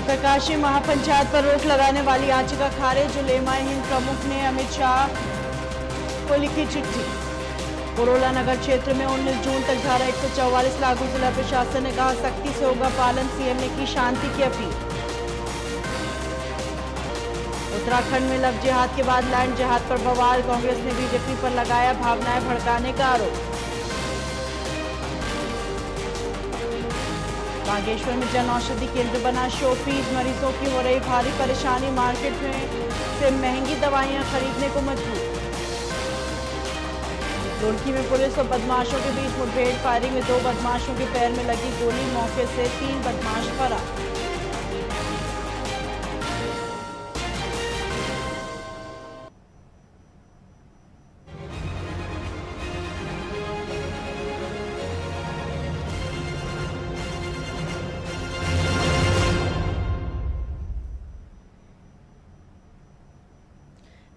उत्तरकाशी महापंचायत पर रोक लगाने वाली याचिका खारिज। उलेमा-ए-हिंद प्रमुख ने अमित शाह को लिखी चिट्ठी। पुरोला नगर क्षेत्र में 19 जून तक धारा 144 लागू। जिला प्रशासन ने कहा सख्ती से होगा पालन। सीएम ने की शांति की अपील। उत्तराखंड में लव जिहाद के बाद लैंड जिहाद पर बवाल। कांग्रेस ने बीजेपी पर लगाया भावनाएं भड़काने का आरोप। बागेश्वर में जन औषधि केंद्र बना शोपीस। मरीजों की हो रही भारी परेशानी। मार्केट में से महंगी दवाइयां खरीदने को मजबूर। रुड़की में पुलिस और बदमाशों के बीच मुठभेड़। फायरिंग में 2 बदमाशों के पैर में लगी गोली। मौके से 3 बदमाश फरार।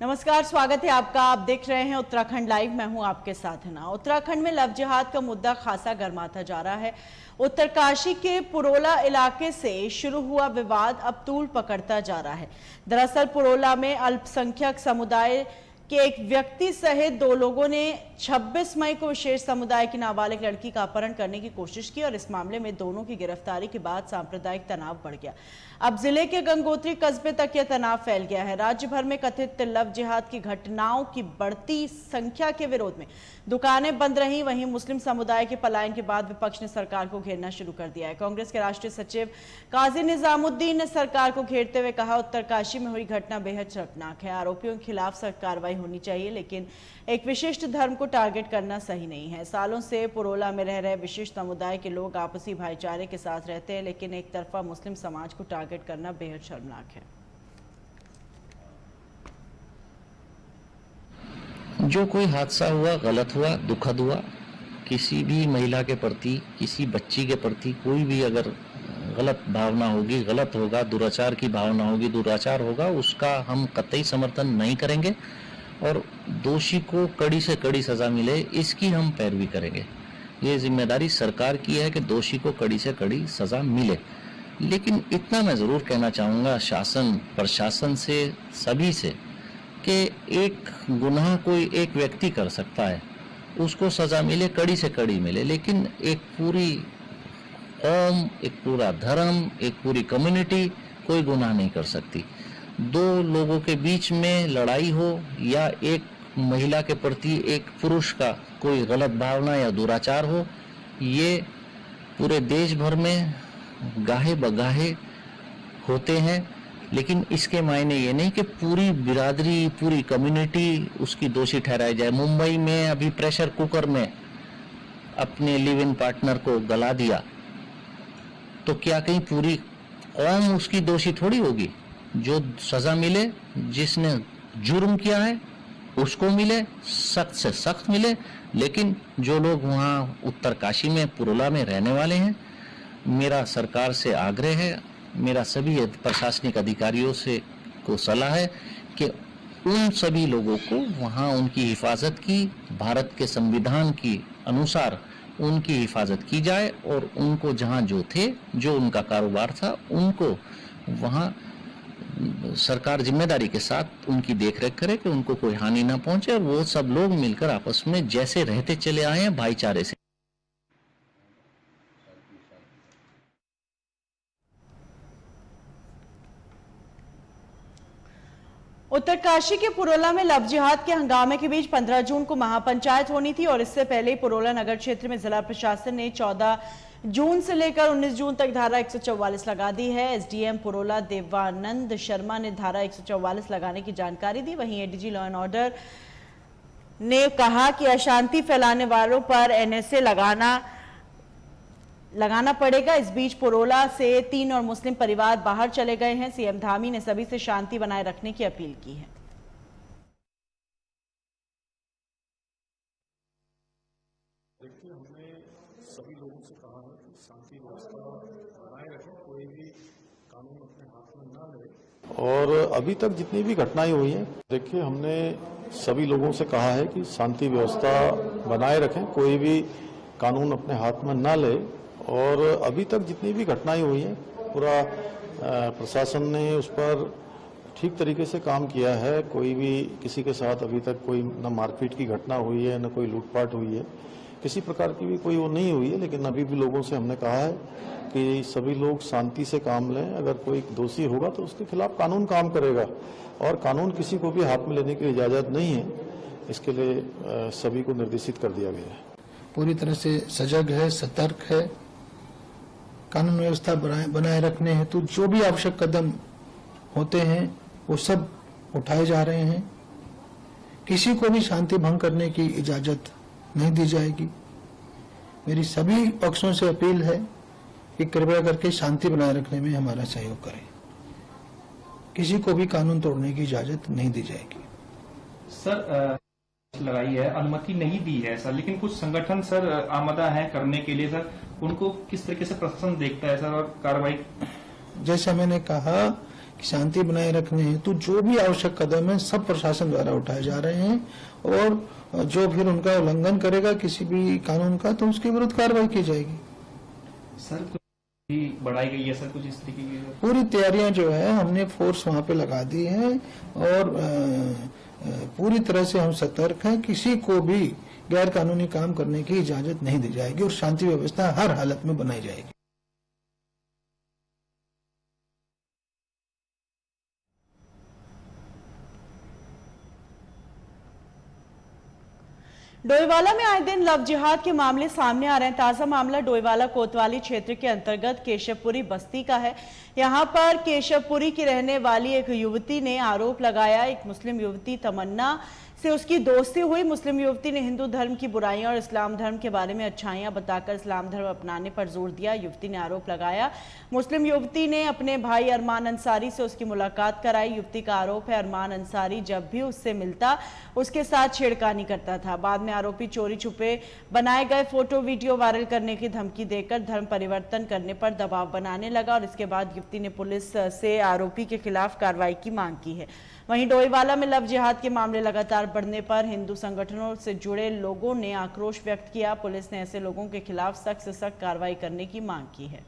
नमस्कार, स्वागत है आपका। आप देख रहे हैं उत्तराखंड लाइव। मैं हूं आपके साथ हिना। उत्तराखंड में लव जिहाद का मुद्दा खासा गर्माता जा रहा है। उत्तरकाशी के पुरोला इलाके से शुरू हुआ विवाद अब तूल पकड़ता जा रहा है। दरअसल पुरोला में अल्पसंख्यक समुदाय के एक व्यक्ति सहित 2 लोगों ने 26 मई को विशेष समुदाय की नाबालिग लड़की का अपहरण करने की कोशिश की और इस मामले में दोनों की गिरफ्तारी के बाद सांप्रदायिक तनाव बढ़ गया। अब जिले के गंगोत्री कस्बे तक यह तनाव फैल गया है। राज्य भर में कथित लव जिहाद की घटनाओं की बढ़ती संख्या के विरोध में दुकानें बंद रही। वहीं मुस्लिम समुदाय के पलायन के बाद विपक्ष ने सरकार को घेरना शुरू कर दिया है। कांग्रेस के राष्ट्रीय सचिव काजी निजामुद्दीन ने सरकार को घेरते हुए कहा उत्तरकाशी में हुई घटना बेहद शर्मनाक है। आरोपियों के खिलाफ सख्त कार्रवाई होनी चाहिए, लेकिन एक विशिष्ट धर्म को टारगेट करना सही नहीं है। सालों से पुरोला में रह रहे विशिष्ट समुदाय के लोग आपसी भाईचारे के साथ रहते हैं, लेकिन एक तरफा मुस्लिम समाज को टारगेट करना बेहद शर्मनाक है। जो कोई हादसा हुआ, गलत हुआ, दुखद हुआ, किसी भी महिला के प्रति, किसी बच्ची के प्रति कोई भी अगर गलत भावना होगी, गलत होगा, दुराचार की भावना होगी, दुराचार होगा, उसका हम कतई समर्थन नहीं करेंगे और दोषी को कड़ी से कड़ी सजा मिले इसकी हम पैरवी करेंगे। ये जिम्मेदारी सरकार की है कि दोषी को कड़ी से कड़ी सजा मिले। लेकिन इतना मैं जरूर कहना चाहूँगा शासन प्रशासन से, सभी से, कि एक गुनाह कोई एक व्यक्ति कर सकता है, उसको सजा मिले, कड़ी से कड़ी मिले, लेकिन एक पूरी कौम, एक पूरा धर्म, एक पूरी कम्युनिटी कोई गुनाह नहीं कर सकती। 2 लोगों के बीच में लड़ाई हो या एक महिला के प्रति एक पुरुष का कोई गलत भावना या दुराचार हो, ये पूरे देश भर में गाहे बगाहे होते हैं। लेकिन इसके मायने ये नहीं कि पूरी बिरादरी, पूरी कम्युनिटी उसकी दोषी ठहराई जाए। मुंबई में अभी प्रेशर कुकर में अपने लिव इन पार्टनर को गला दिया, तो क्या कहीं पूरी कौम उसकी दोषी थोड़ी होगी? जो सजा मिले, जिसने जुर्म किया है उसको मिले, सख्त से सख्त मिले। लेकिन जो लोग वहाँ उत्तरकाशी में, पुरोला में रहने वाले हैं, मेरा सरकार से आग्रह है, मेरा सभी प्रशासनिक अधिकारियों से को सलाह है कि उन सभी लोगों को वहाँ उनकी हिफाजत की, भारत के संविधान की अनुसार उनकी हिफाजत की जाए और उनको जहाँ जो थे, जो उनका कारोबार था, उनको वहाँ सरकार जिम्मेदारी के साथ उनकी देखरेख करे कि उनको कोई हानि ना पहुंचे और वो सब लोग मिलकर आपस में जैसे रहते चले आए हैं भाईचारे से। उत्तरकाशी के पुरोला में लव जिहाद के हंगामे के बीच 15 जून को महापंचायत होनी थी और इससे पहले ही पुरोला नगर क्षेत्र में जिला प्रशासन ने 14 जून से लेकर 19 जून तक धारा 144 लगा दी है। एसडीएम पुरोला देवानंद शर्मा ने धारा 144 लगाने की जानकारी दी। वहीं एडीजी लॉ एंड ऑर्डर ने कहा कि अशांति फैलाने वालों पर एनएसए लगाना पड़ेगा। इस बीच पुरोला से 3 और मुस्लिम परिवार बाहर चले गए हैं। सीएम धामी ने सभी से शांति बनाए रखने की अपील की है। देखिए, हमने सभी लोगों से कहा है कि शांति व्यवस्था बनाए रखें, कोई भी कानून अपने हाथ में ना ले। और अभी तक जितनी भी घटनाएं हुई हैं, देखिए हमने सभी लोगों से कहा है कि शांति व्यवस्था बनाए रखें, कोई भी कानून अपने हाथ में ना ले। और अभी तक जितनी भी घटनाएं हुई हैं, पूरा प्रशासन ने उस पर ठीक तरीके से काम किया है। कोई भी किसी के साथ अभी तक कोई न मारपीट की घटना हुई है, न कोई लूटपाट हुई है, किसी प्रकार की भी कोई वो नहीं हुई है। लेकिन अभी भी लोगों से हमने कहा है कि सभी लोग शांति से काम लें। अगर कोई दोषी होगा तो उसके खिलाफ कानून काम करेगा और कानून किसी को भी हाथ में लेने की इजाज़त नहीं है। इसके लिए सभी को निर्देशित कर दिया गया है। पूरी तरह से सजग है, सतर्क है। कानून व्यवस्था बनाए रखने हेतु जो भी आवश्यक कदम होते हैं वो सब उठाए जा रहे हैं। किसी को भी शांति भंग करने की इजाजत नहीं दी जाएगी। मेरी सभी पक्षों से अपील है कि कृपया करके शांति बनाए रखने में हमारा सहयोग करें। किसी को भी कानून तोड़ने की इजाजत नहीं दी जाएगी। सर लगाई है, अनुमति नहीं दी है सर, लेकिन कुछ संगठन सर आमदा है करने के लिए सर, उनको किस तरीके से प्रशासन देखता है सर और कार्रवाई? जैसा मैंने कहा कि शांति बनाए रखने हेतु जो भी आवश्यक कदम है सब प्रशासन द्वारा उठाए जा रहे हैं और जो फिर उनका उल्लंघन करेगा किसी भी कानून का तो उसके विरुद्ध कार्रवाई की जाएगी। सर कुछ भी बढ़ाई गई है सर, कुछ इस तरीके की? पूरी तैयारियां जो है हमने फोर्स वहां पे लगा दी है और पूरी तरह से हम सतर्क हैं। किसी को भी गैर कानूनी काम करने की इजाजत नहीं दी जाएगी और शांति व्यवस्था हर हालत में बनाई जाएगी। डोईवाला में आए दिन लव जिहाद के मामले सामने आ रहे हैं। ताजा मामला डोईवाला कोतवाली क्षेत्र के अंतर्गत केशवपुरी बस्ती का है। यहां पर केशवपुरी की रहने वाली एक युवती ने आरोप लगाया, एक मुस्लिम युवती तमन्ना से उसकी दोस्ती हुई। मुस्लिम युवती ने हिंदू धर्म की बुराइयां और इस्लाम धर्म के बारे में अच्छाइयां बताकर इस्लाम धर्म अपनाने पर जोर दिया। युवती ने आरोप लगाया मुस्लिम युवती ने अपने भाई अरमान अंसारी से उसकी मुलाकात कराई। युवती का आरोप है अरमान अंसारी जब भी उससे मिलता उसके साथ छेड़खानी करता था। बाद में आरोपी चोरी छुपे बनाए गए फोटो वीडियो वायरल करने की धमकी देकर धर्म परिवर्तन करने पर दबाव बनाने लगा और इसके बाद युवती ने पुलिस से आरोपी के खिलाफ कार्रवाई की मांग की है। वहीं डोईवाला में लव जिहाद के मामले लगातार बढ़ने पर हिंदू संगठनों से जुड़े लोगों ने आक्रोश व्यक्त किया। पुलिस ने ऐसे लोगों के खिलाफ सख्त से सख्त कार्रवाई करने की मांग की है।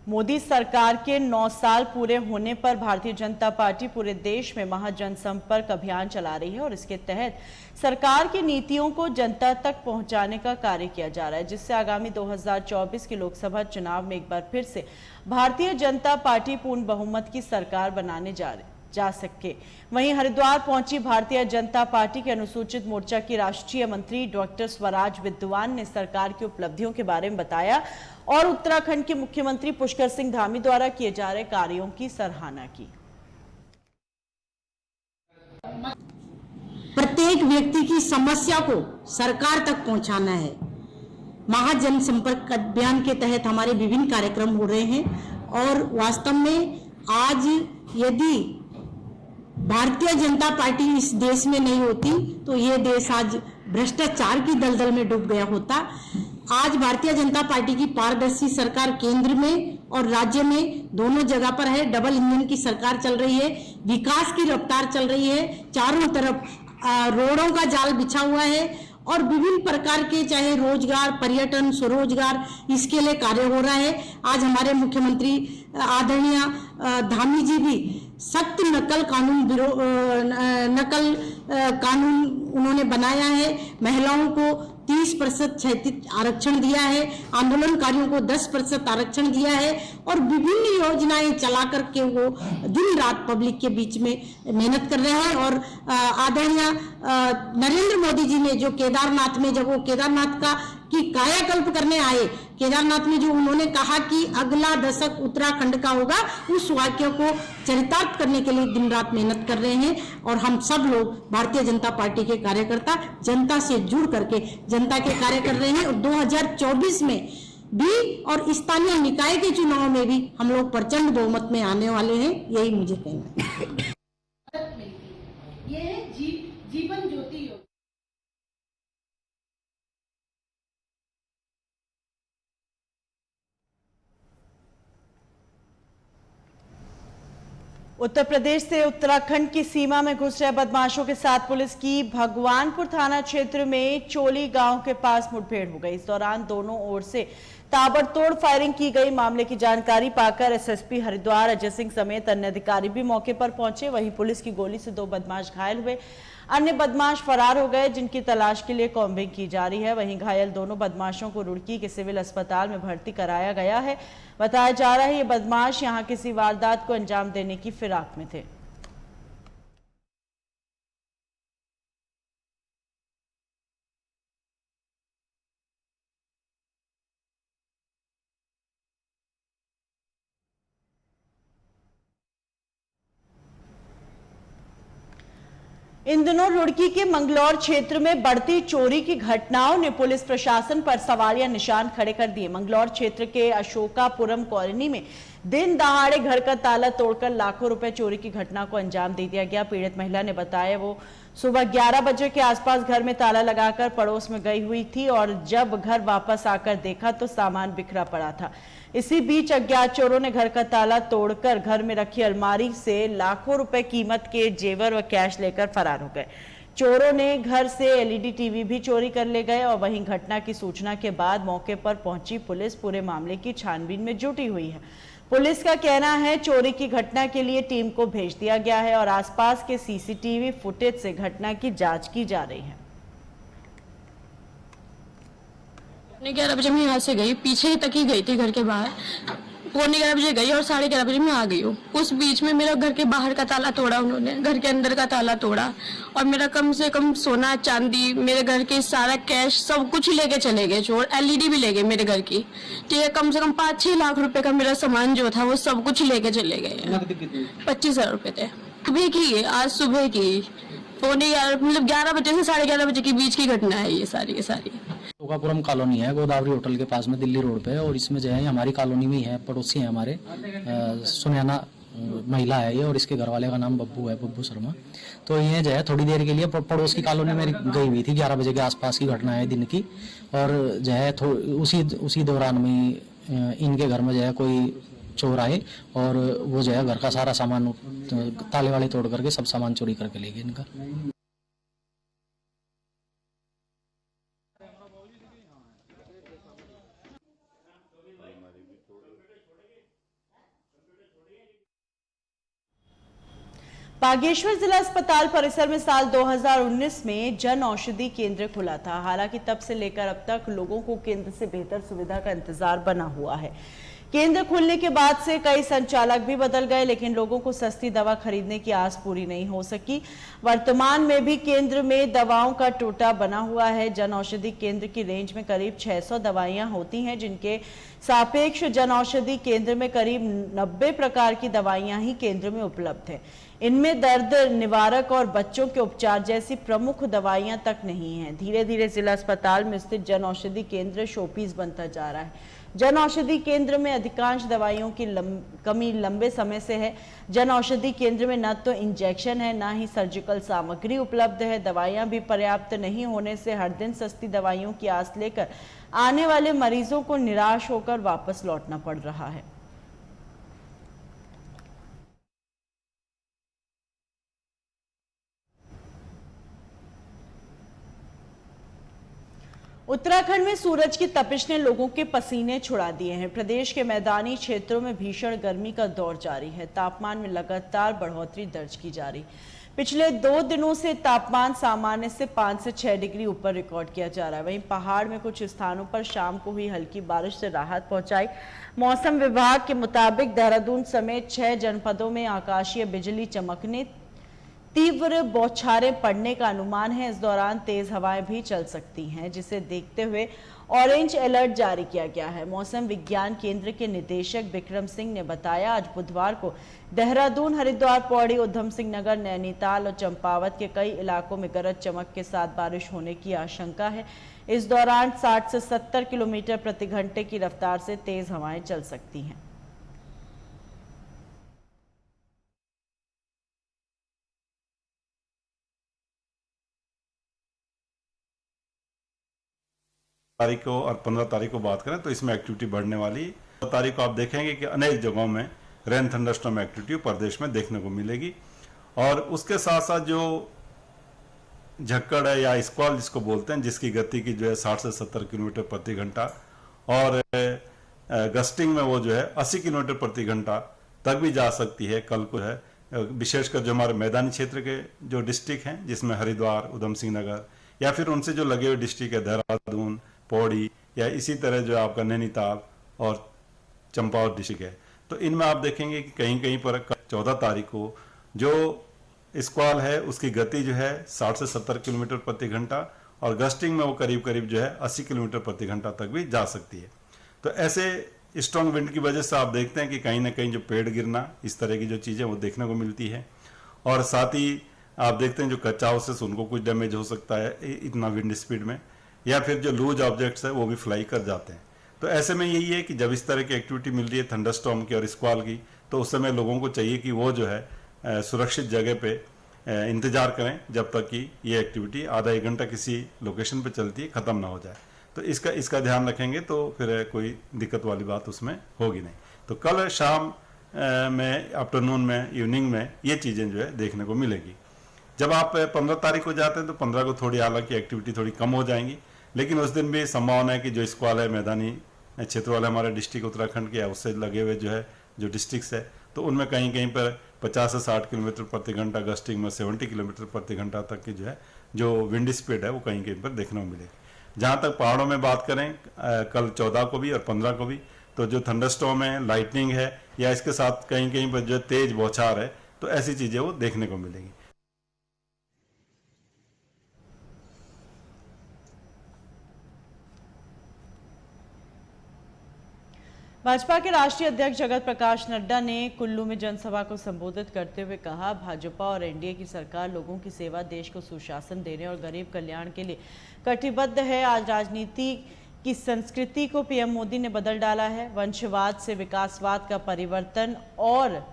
मोदी सरकार के 9 साल पूरे होने पर भारतीय जनता पार्टी पूरे देश में महाजनसंपर्क अभियान चला रही है और इसके तहत सरकार की नीतियों को जनता तक पहुंचाने का कार्य किया जा रहा है, जिससे आगामी 2024 के लोकसभा चुनाव में एक बार फिर से भारतीय जनता पार्टी पूर्ण बहुमत की सरकार बनाने जा सके। वहीं हरिद्वार पहुंची भारतीय जनता पार्टी के अनुसूचित मोर्चा की राष्ट्रीय मंत्री डॉक्टर स्वराज विद्वान ने सरकार की उपलब्धियों के बारे में बताया और उत्तराखंड के मुख्यमंत्री पुष्कर सिंह धामी द्वारा किए जा रहे कार्यों की सराहना की। प्रत्येक व्यक्ति की समस्या को सरकार तक पहुंचाना है। महाजन संपर्क अभियान के तहत हमारे विभिन्न कार्यक्रम हो रहे हैं और वास्तव में आज यदि भारतीय जनता पार्टी इस देश में नहीं होती तो ये देश आज भ्रष्टाचार की दलदल में डूब गया होता। आज भारतीय जनता पार्टी की पारदर्शी सरकार केंद्र में और राज्य में दोनों जगह पर है। डबल इंजन की सरकार चल रही है, विकास की रफ्तार चल रही है, चारों तरफ रोडों का जाल बिछा हुआ है और विभिन्न प्रकार के चाहे रोजगार, पर्यटन, स्वरोजगार इसके लिए कार्य हो रहा है। आज हमारे मुख्यमंत्री आदरणीय धामी जी भी सख्त नकल कानून उन्होंने बनाया है। महिलाओं को 30% क्षैतिज आरक्षण दिया है, आंदोलनकारियों को 10% आरक्षण दिया है और विभिन्न योजनाएं चला करके वो दिन रात पब्लिक के बीच में मेहनत कर रहे हैं। और आदरणीय नरेंद्र मोदी जी ने जो केदारनाथ में जब वो केदारनाथ की कायाकल्प करने आए, केदारनाथ में जो उन्होंने कहा कि अगला दशक उत्तराखंड का होगा, उस वाक्य को चरितार्थ करने के लिए दिन रात मेहनत कर रहे हैं। और हम सब लोग भारतीय जनता पार्टी के कार्यकर्ता जनता से जुड़ करके जनता के कार्य कर रहे हैं और 2024 में भी और स्थानीय निकाय के चुनाव में भी हम लोग प्रचंड बहुमत में आने वाले हैं, यही मुझे कहना है। ये है जीवन ज्योति योजना। उत्तर प्रदेश से उत्तराखंड की सीमा में घुस रहे बदमाशों के साथ पुलिस की भगवानपुर थाना क्षेत्र में चोली गांव के पास मुठभेड़ हो गई। इस दौरान दोनों ओर से ताबड़तोड़ फायरिंग की गई। मामले की जानकारी पाकर एसएसपी हरिद्वार अजय सिंह समेत अन्य अधिकारी भी मौके पर पहुंचे। वहीं पुलिस की गोली से 2 बदमाश घायल हुए, अन्य बदमाश फरार हो गए, जिनकी तलाश के लिए कॉम्बिंग की जा रही है। वहीं घायल दोनों बदमाशों को रुड़की के सिविल अस्पताल में भर्ती कराया गया है। बताया जा रहा है ये बदमाश यहां किसी वारदात को अंजाम देने की फिराक में थे। इन दिनों रुड़की के मंगलौर क्षेत्र में बढ़ती चोरी की घटनाओं ने पुलिस प्रशासन पर सवालिया निशान खड़े कर दिए। मंगलौर क्षेत्र के अशोकापुरम कॉलोनी में दिन दहाड़े घर का ताला तोड़कर लाखों रुपए चोरी की घटना को अंजाम दे दिया गया। पीड़ित महिला ने बताया वो सुबह 11 बजे के आसपास घर में ताला लगाकर पड़ोस में गई हुई थी और जब घर वापस आकर देखा तो सामान बिखरा पड़ा था। इसी बीच अज्ञात चोरों ने घर का ताला तोड़कर घर में रखी अलमारी से लाखों रुपए कीमत के जेवर व कैश लेकर फरार हो गए। चोरों ने घर से एलईडी टीवी भी चोरी कर ले गए और वहीं घटना की सूचना के बाद मौके पर पहुंची पुलिस पूरे मामले की छानबीन में जुटी हुई है। पुलिस का कहना है चोरी की घटना के लिए टीम को भेज दिया गया है और आसपास के सीसीटीवी फुटेज से घटना की जांच की जा रही है। 11 बजे मैं यहाँ से गई, पीछे तक ही गई थी घर के बाहर। 11:15 बजे गई और 11:30 बजे मैं आ गई हूँ। उस बीच में मेरा घर के बाहर का ताला तोड़ा उन्होंने, घर के अंदर का ताला तोड़ा और मेरा कम से कम सोना चांदी, मेरे घर के सारा कैश सब कुछ लेके चले गए चोर। एलईडी भी ले गए मेरे घर की, ठीक है। कम से कम 5-6 लाख रुपए का मेरा सामान जो था वो सब कुछ लेके चले गए। 25,000 रुपए थे। सुबह की, आज सुबह की 11 बजे से 11:30 बजे के बीच की घटना है ये सारी अशोकापुरम कॉलोनी है, गोदावरी होटल के पास में, दिल्ली रोड पे। और इसमें जो है हमारी कॉलोनी में ही है, पड़ोसी है हमारे। सुनैना महिला है ये और इसके घर वाले का नाम बब्बू है, बब्बू शर्मा। तो ये जो है थोड़ी देर के लिए पड़ोस की कॉलोनी में गई हुई थी। 11 बजे के आसपास की घटना है दिन की। और जो है उसी दौरान में इनके घर में जो है कोई चोर आए और वो जो है घर का सारा सामान ताले वाले तोड़ करके सब सामान चोरी करके ले गए इनका। बागेश्वर जिला अस्पताल परिसर में साल 2019 में जन औषधि केंद्र खुला था। हालांकि तब से लेकर अब तक लोगों को केंद्र से बेहतर सुविधा का इंतजार बना हुआ है। केंद्र खुलने के बाद से कई संचालक भी बदल गए, लेकिन लोगों को सस्ती दवा खरीदने की आस पूरी नहीं हो सकी। वर्तमान में भी केंद्र में दवाओं का टोटा बना हुआ है। जन औषधि केंद्र की रेंज में करीब 600 दवाइयां होती हैं, जिनके सापेक्ष जन औषधि केंद्र में करीब 90 प्रकार की दवाइयां ही केंद्र में उपलब्ध है। इनमें दर्द निवारक और बच्चों के उपचार जैसी प्रमुख दवाइयां तक नहीं हैं। धीरे धीरे जिला अस्पताल में स्थित जन औषधि केंद्र शोपीस बनता जा रहा है। जन औषधि केंद्र में अधिकांश दवाइयों की कमी लंबे समय से है। जन औषधि केंद्र में न तो इंजेक्शन है, न ही सर्जिकल सामग्री उपलब्ध है। दवाइयां भी पर्याप्त नहीं होने से हर दिन सस्ती दवाइयों की आस लेकर आने वाले मरीजों को निराश होकर वापस लौटना पड़ रहा है। उत्तराखंड में सूरज की तपिश ने लोगों के पसीने छुड़ा दिए हैं। प्रदेश के मैदानी क्षेत्रों में भीषण गर्मी का दौर जारी है। तापमान में लगातार बढ़ोतरी दर्ज की जा रही। पिछले 2 दिनों से तापमान सामान्य से 5 से 6 डिग्री ऊपर रिकॉर्ड किया जा रहा है। वहीं पहाड़ में कुछ स्थानों पर शाम को हुई हल्की बारिश से राहत पहुंचाई। मौसम विभाग के मुताबिक देहरादून समेत 6 जनपदों में आकाशीय बिजली चमकने, तीव्र बौछारें पड़ने का अनुमान है। इस दौरान तेज हवाएं भी चल सकती हैं, जिसे देखते हुए ऑरेंज अलर्ट जारी किया गया है। मौसम विज्ञान केंद्र के निदेशक विक्रम सिंह ने बताया, आज बुधवार को देहरादून, हरिद्वार, पौड़ी, उधम सिंह नगर, नैनीताल और चंपावत के कई इलाकों में गरज चमक के साथ बारिश होने की आशंका है। इस दौरान 60 से 70 किलोमीटर प्रति घंटे की रफ्तार से तेज हवाएं चल सकती हैं। तारीख को और 15 तारीख को बात करें तो इसमें एक्टिविटी बढ़ने वाली। 15 तारीख को आप देखेंगे कि अनेक जगहों में रेन थंडरस्टॉर्म एक्टिविटी प्रदेश में देखने को मिलेगी। और उसके साथ साथ जो झक्कड़ है या स्क्वाल जिसको बोलते हैं, जिसकी गति की जो है 60 से 70 किलोमीटर प्रति घंटा और गस्टिंग में वो जो है 80 किलोमीटर प्रति घंटा तक भी जा सकती है। कल को है विशेषकर जो हमारे मैदानी क्षेत्र के जो डिस्ट्रिक्ट हैं, जिसमें हरिद्वार, उधम सिंह नगर या फिर उनसे जो लगे हुए डिस्ट्रिक्ट है देहरादून, पौड़ी या इसी तरह जो आपका नैनीताल और चंपावत डिस्ट्रिक्ट है, तो इनमें आप देखेंगे कि कहीं कहीं पर 14 तारीख को जो स्क्वाल है उसकी गति जो है 60 से 70 किलोमीटर प्रति घंटा और गस्टिंग में वो करीब करीब जो है 80 किलोमीटर प्रति घंटा तक भी जा सकती है। तो ऐसे स्ट्रॉन्ग विंड की वजह से आप देखते हैं कि कहीं ना कहीं जो पेड़ गिरना, इस तरह की जो चीज़ें वो देखने को मिलती है। और साथ ही आप देखते हैं जो कच्चा हाउसेस उनको कुछ डैमेज हो सकता है इतना विंड स्पीड में, या फिर जो लूज ऑब्जेक्ट्स है वो भी फ्लाई कर जाते हैं। तो ऐसे में यही है कि जब इस तरह की एक्टिविटी मिल रही है थंडरस्टॉर्म की और स्क्वाल की, तो उस समय लोगों को चाहिए कि वो जो है सुरक्षित जगह पे इंतजार करें जब तक कि ये एक्टिविटी आधा एक घंटा किसी लोकेशन पे चलती है, ख़त्म ना हो जाए। तो इसका ध्यान रखेंगे तो फिर कोई दिक्कत वाली बात उसमें होगी नहीं। तो कल शाम में, आफ्टरनून में, इवनिंग में ये चीज़ें जो है देखने को मिलेगी। जब आप 15 तारीख को जाते हैं तो 15 को थोड़ी हालांकि एक्टिविटी थोड़ी कम हो जाएंगी, लेकिन उस दिन भी संभावना है कि जो स्क्वाल है मैदानी क्षेत्र वाले हमारे डिस्ट्रिक्ट उत्तराखंड के या उससे लगे हुए जो है जो डिस्ट्रिक्ट्स है, तो उनमें कहीं कहीं पर 50 से 60 किलोमीटर प्रति घंटा, गस्टिंग में 70 किलोमीटर प्रति घंटा तक की जो है जो विंड स्पीड है वो कहीं कहीं पर देखने को मिलेगी। जहाँ तक पहाड़ों में बात करें, कल 14 को भी और 15 को भी, तो जो थंडरस्टॉर्म है, लाइटनिंग है या इसके साथ कहीं कहीं पर जो तेज बौछार है, तो ऐसी चीज़ें वो देखने को मिलेंगी। भाजपा के राष्ट्रीय अध्यक्ष जगत प्रकाश नड्डा ने कुल्लू में जनसभा को संबोधित करते हुए कहा, भाजपा और एनडीए की सरकार लोगों की सेवा, देश को सुशासन देने और गरीब कल्याण के लिए कटिबद्ध है। आज राजनीति की संस्कृति को पीएम मोदी ने बदल डाला है। वंशवाद से विकासवाद का परिवर्तन और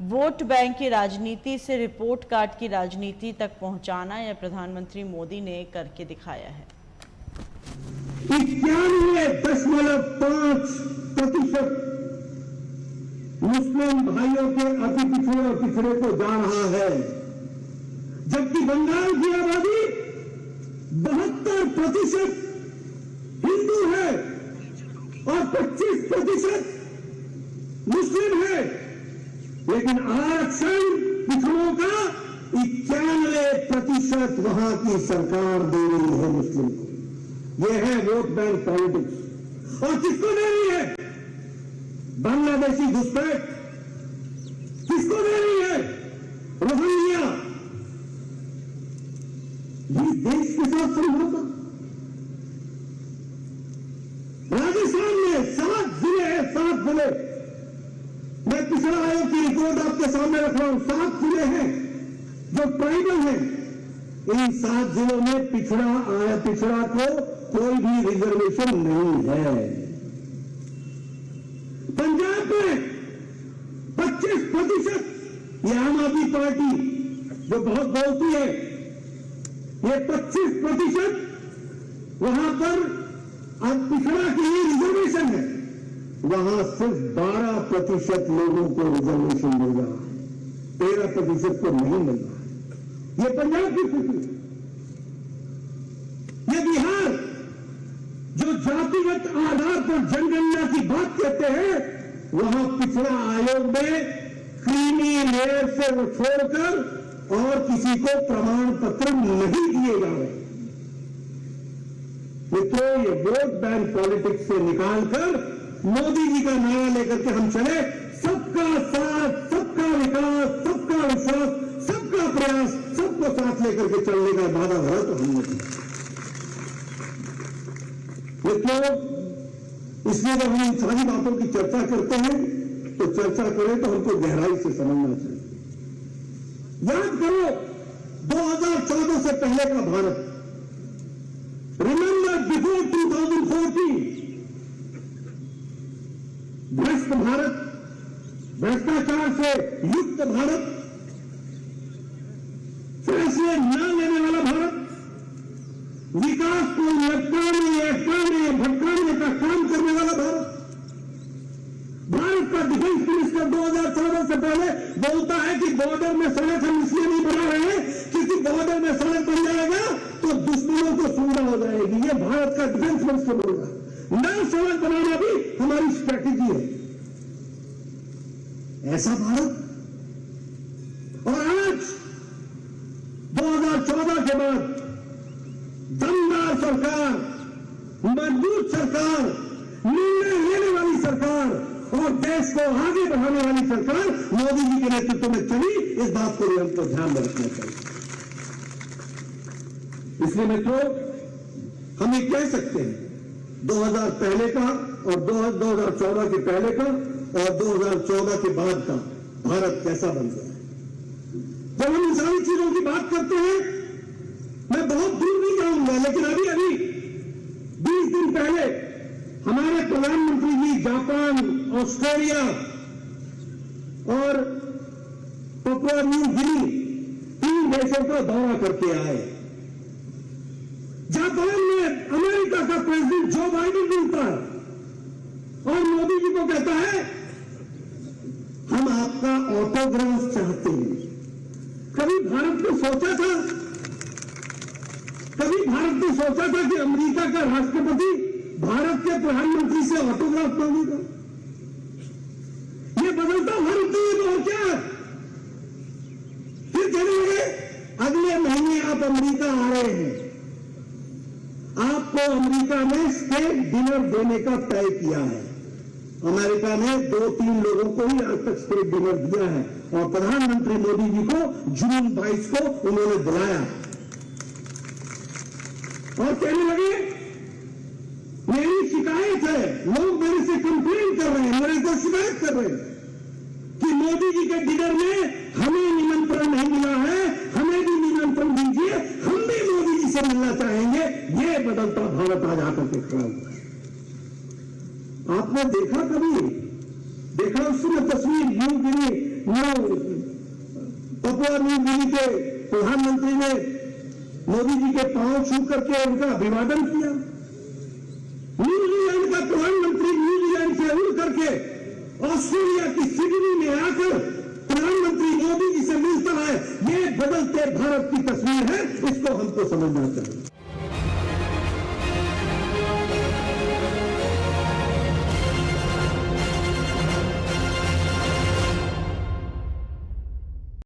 वोट बैंक की राजनीति से रिपोर्ट कार्ड की राजनीति तक पहुंचाना, यह प्रधानमंत्री मोदी ने करके दिखाया है। 91.5% मुस्लिम भाइयों के अति पिछड़े और पिछड़े को जा रहा है, जबकि बंगाल की आबादी 72% हिंदू है और 25% मुस्लिम है। लेकिन आरक्षण पिछड़ों का 91% वहां की सरकार दे रही है मुस्लिम को। यह है वोट बैंक पॉलिटिक्स। और किसको दे रही है? बांग्लादेशी घुसपैठ किसको दे रही है? रोहिंग्या। ये देश के साथ समझौता। राजस्थान में 7 जिले हैं, 7 जिले। मैं पिछड़ा आयोग की रिपोर्ट आपके सामने रख रहा हूं। 7 जिले हैं जो ट्राइबल हैं। इन 7 जिलों में पिछड़ा को कोई भी रिजर्वेशन नहीं है। पंजाब में 25%, ये आम आदमी पार्टी जो बहुत बोलती है, ये 25% वहां पर अब पिछड़ा के लिए रिजर्वेशन है। वहां सिर्फ 12% लोगों को रिजर्वेशन मिल रहा है, 13% को नहीं मिल रहा है। ये पंजाब की स्थिति। ये बिहार जो जातिगत आधार पर जनगणना की बात कहते हैं, वहां पिछड़ा आयोग में क्रीमी लेयर से वो छोड़कर और किसी को प्रमाण पत्र नहीं दिए जा रहे। मित्रों, ये वोट बैंक पॉलिटिक्स से निकालकर मोदी जी का नारा लेकर के हम चले, सबका साथ, सबका विकास, सबका विश्वास, सबका प्रयास, सबको साथ लेकर के चलने का वादा भरा तो हमने किया। मित्रों, इसलिए जब हम इन सारी बातों की चर्चा करते हैं तो चर्चा करें तो हमको गहराई से समझना चाहिए। याद करो 2014 से पहले का भारत। रिमेंबर बिफोर 2014, भ्रष्ट भारत, भ्रष्टाचार से युक्त भारत, फैसले न लेने वाला भारत, विकास को लटकाने या अटकाने या भटकाने का काम करने वाला भारत। भारत का डिफेंस मिनिस्टर और 2014 से पहले बोलता है कि बॉर्डर में सड़क हम इसलिए नहीं बना रहे हैं क्योंकि बॉर्डर में सड़क बन जाएगा तो दुश्मनों को सुविधा हो जाएगी। ये भारत का डिफेंस मिनिस्टर बोल रहा है। नई सड़क बनाना भी हमारी स्ट्रैटेजी है। ऐसा भारत। और आज 2014 के बाद दमदार सरकार, मजबूत सरकार, निर्णय लेने वाली सरकार और देश को आगे बढ़ाने वाली सरकार मोदी जी के नेतृत्व में चली। इस बात को भी हमको ध्यान में रखना चाहिए। इसलिए मित्रों, हम ये कह सकते हैं 2000 पहले का और 2014 के पहले का और 2014 के बाद का भारत कैसा बन गया है। जब हम इन सारी चीजों की बात करते हैं, मैं बहुत दूर नहीं जाऊंगा, लेकिन अभी 20 दिन पहले हमारे प्रधानमंत्री जी जापान, ऑस्ट्रेलिया और पपुआ न्यू गिनी 3 देशों का दौरा करके आए। जापान में अमेरिका का प्रेसिडेंट जो बाइडेन मिलता है और मोदी जी को कहता है हम आपका ऑटोग्राफ चाहते हैं। कभी भारत ने सोचा था कि अमेरिका का राष्ट्रपति भारत के प्रधानमंत्री से ऑटोग्राफ मांगेगा? ये बदलता भारत नहीं है तो और क्या है? फिर कहने लगे अगले महीने आप अमेरिका आ रहे हैं, आपको अमेरिका में स्टेट डिनर देने का तय किया है। अमेरिका ने 2-3 लोगों को ही आज तक स्टेट डिनर दिया है और प्रधानमंत्री मोदी जी को जून 22 को उन्होंने बुलाया और कहने लगे मेरी शिकायत है, लोग मेरे से कंप्लेन कर रहे हैं, मेरे को शिकायत कर रहे हैं कि मोदी जी के डिनर में हमें निमंत्रण नहीं मिला है, हमें भी निमंत्रण दीजिए, हम भी मोदी जी से मिलना चाहेंगे। ये बदलता भारत आज आकर के खड़ा हुआ है। आपने देखा उस समय तस्वीर पपुआ न्यू गिनी के प्रधानमंत्री ने मोदी जी के पांव छू करके उनका अभिवादन किया। न्यूजीलैंड का प्रधानमंत्री न्यूजीलैंड से उड़ करके ऑस्ट्रेलिया की सिडनी में आकर प्रधानमंत्री मोदी जी से मिलता है। ये बदलते भारत की तस्वीर है, इसको हमको समझना चाहिए।